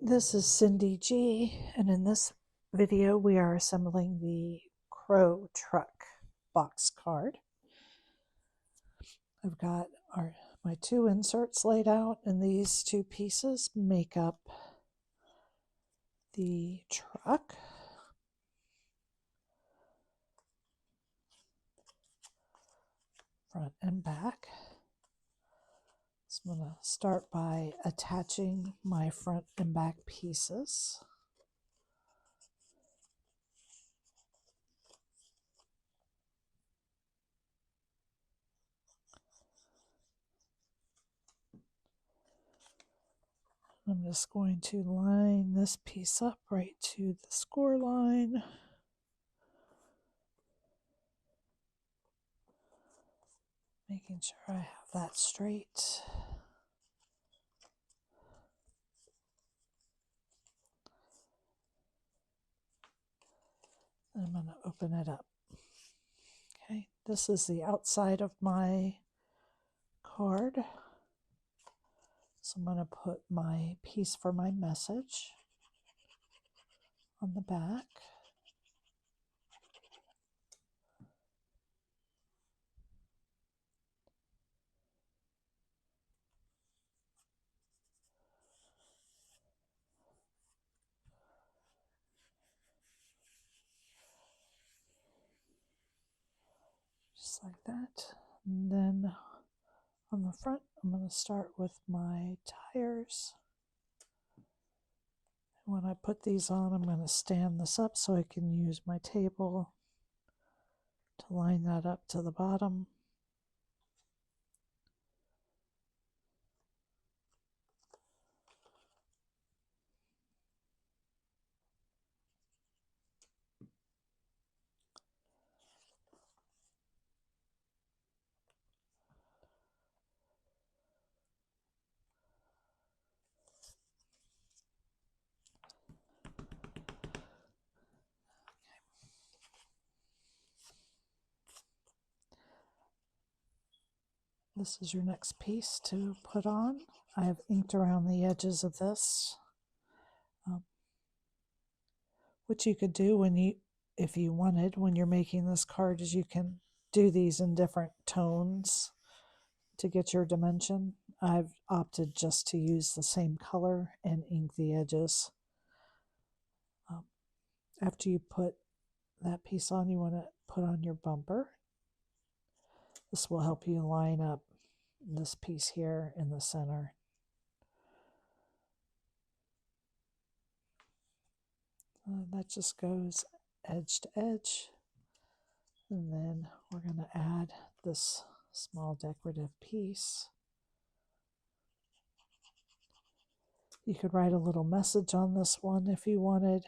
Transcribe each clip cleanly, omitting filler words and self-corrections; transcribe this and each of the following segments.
This is Cyndy G, and in this video we are assembling the Crow truck box card. I've got my two inserts laid out, and these two pieces make up the truck. Front and back. So I'm going to start by attaching my front and back pieces. I'm just going to line this piece up right to the score line. Making sure I have that straight. I'm going to open it up. Okay, this is the outside of my card. So I'm going to put my piece for my message on the back. Just like that. And then on the front, I'm going to start with my tires. When I put these on, I'm going to stand this up so I can use my table to line that up to the bottom. This is your next piece to put on. I have inked around the edges of this. What you could do if you wanted, when you're making this card, is you can do these in different tones to get your dimension. I've opted just to use the same color and ink the edges. After you put that piece on, you want to put on your bumper. This will help you line up this piece here in the center. That just goes edge to edge. And then we're going to add this small decorative piece. You could write a little message on this one if you wanted.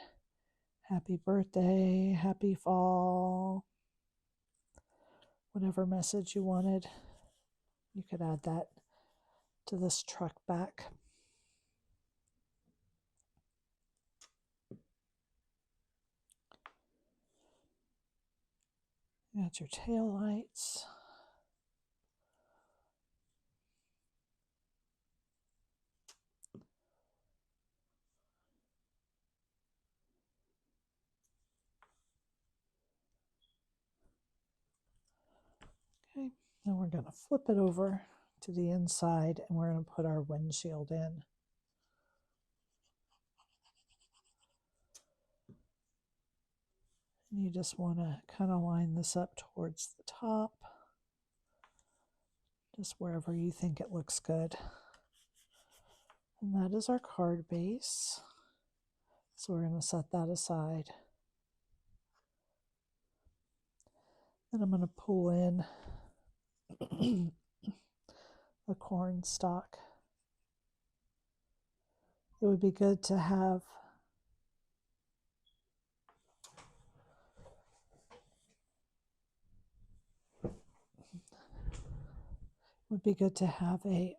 Happy birthday, happy fall, whatever message you wanted. You could add that to this truck back. You got your tail lights. Okay, then we're going to flip it over to the inside and we're going to put our windshield in. And you just want to kind of line this up towards the top, just wherever you think it looks good. And that is our card base. So we're going to set that aside. Then I'm going to pull in the corn stalk. It would be good to have a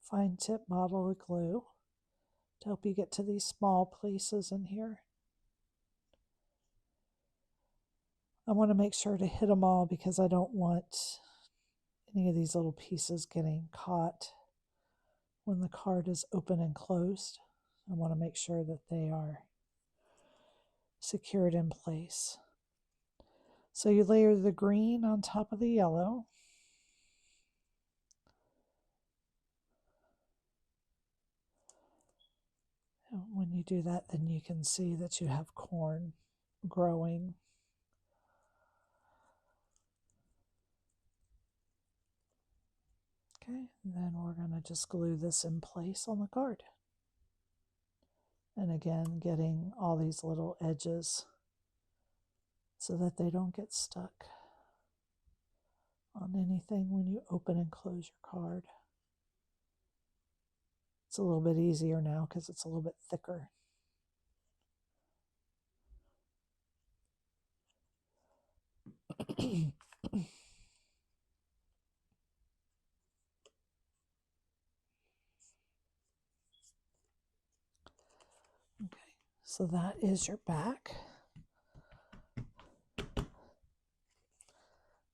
fine tip bottle of glue to help you get to these small places in here. I want to make sure to hit them all because I don't want any of these little pieces getting caught when the card is open and closed. I want to make sure that they are secured in place. So you layer the green on top of the yellow. And when you do that, then you can see that you have corn growing. Okay, and then we're going to just glue this in place on the card. And again, getting all these little edges so that they don't get stuck on anything when you open and close your card. It's a little bit easier now because it's a little bit thicker. Okay, so that is your back.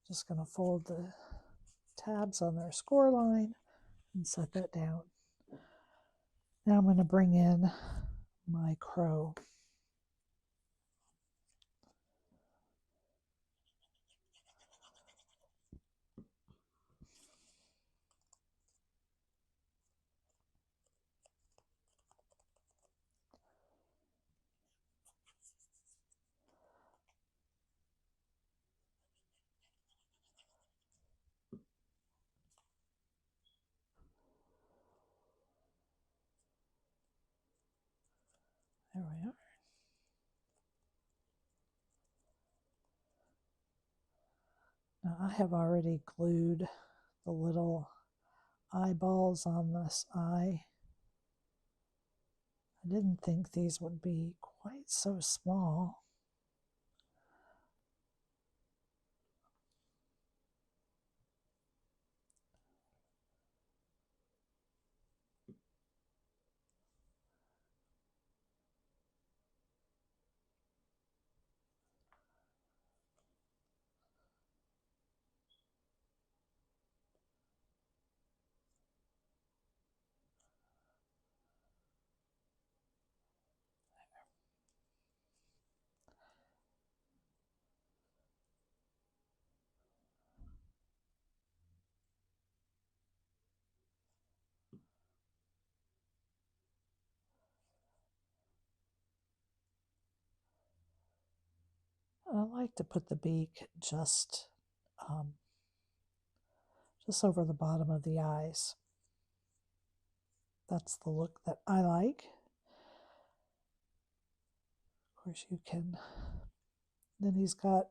Just going to fold the tabs on their score line and set that down. Now I'm going to bring in my crow. There we are. Now I have already glued the little eyeballs on this eye. I didn't think these would be quite so small. I like to put the beak just over the bottom of the eyes. That's the look that I like. Of course you can, then he's got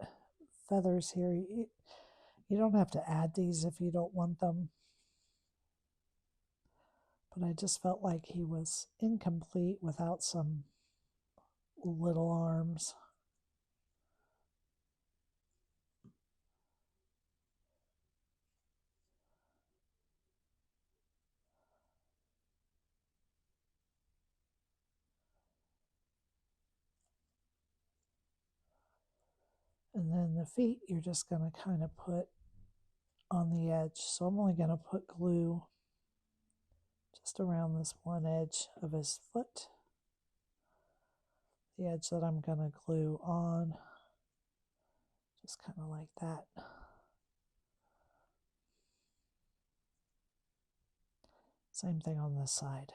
feathers here. You don't have to add these if you don't want them. But I just felt like he was incomplete without some little arms. And then the feet, you're just going to kind of put on the edge. So I'm only going to put glue just around this one edge of his foot. The edge that I'm going to glue on, just kind of like that. Same thing on this side.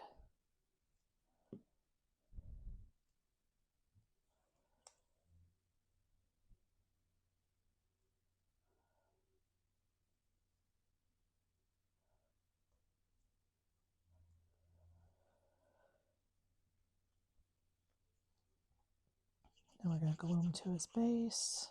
Then we're going to glue him to his base.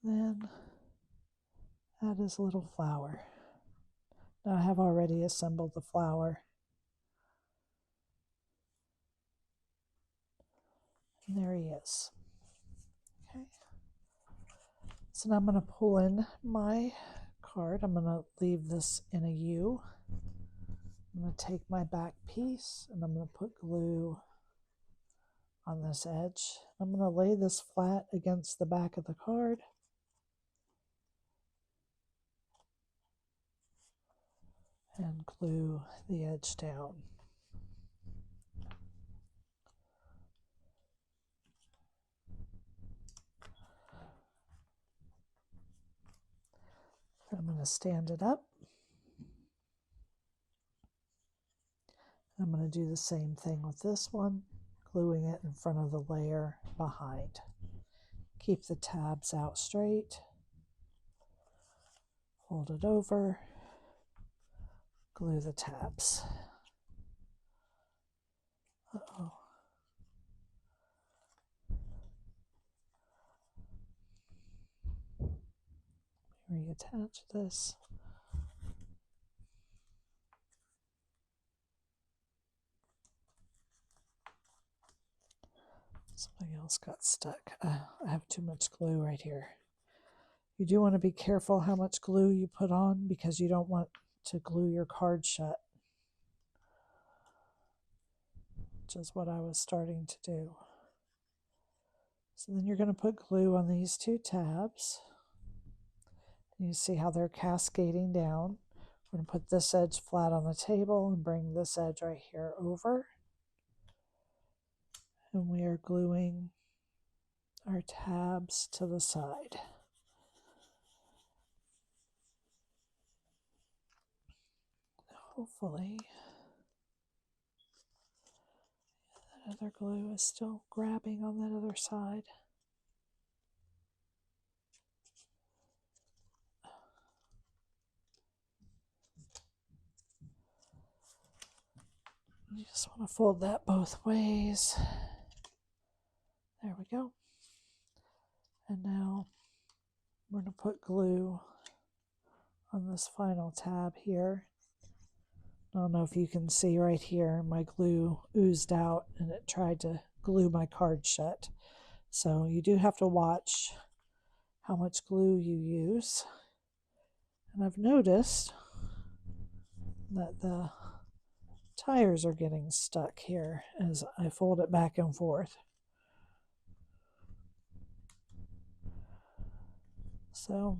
Then add his little flower. Now I have already assembled the flower. And there he is. Okay. So now I'm going to pull in my card. I'm going to leave this in a U. I'm going to take my back piece and I'm going to put glue on this edge. I'm going to lay this flat against the back of the card. And glue the edge down. I'm going to stand it up. I'm going to do the same thing with this one, gluing it in front of the layer behind. Keep the tabs out straight. Fold it over. Glue the tabs. Uh-oh. Reattach this. Something else got stuck. I have too much glue right here. You do want to be careful how much glue you put on because you don't want to glue your card shut, which is what I was starting to do. So then you're going to put glue on these two tabs. You see how they're cascading down. We're going to put this edge flat on the table and bring this edge right here over. And we are gluing our tabs to the side. Hopefully that other glue is still grabbing on that other side. You just want to fold that both ways. There we go. And now we're going to put glue on this final tab here. I don't know if you can see right here, my glue oozed out and it tried to glue my card shut. So you do have to watch how much glue you use. And I've noticed that the tires are getting stuck here as I fold it back and forth. So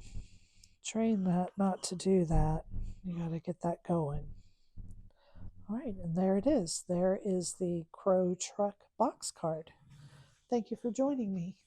train that not to do that. You got to get that going. All right, and there it is. There is the Crow Truck box card. Thank you for joining me.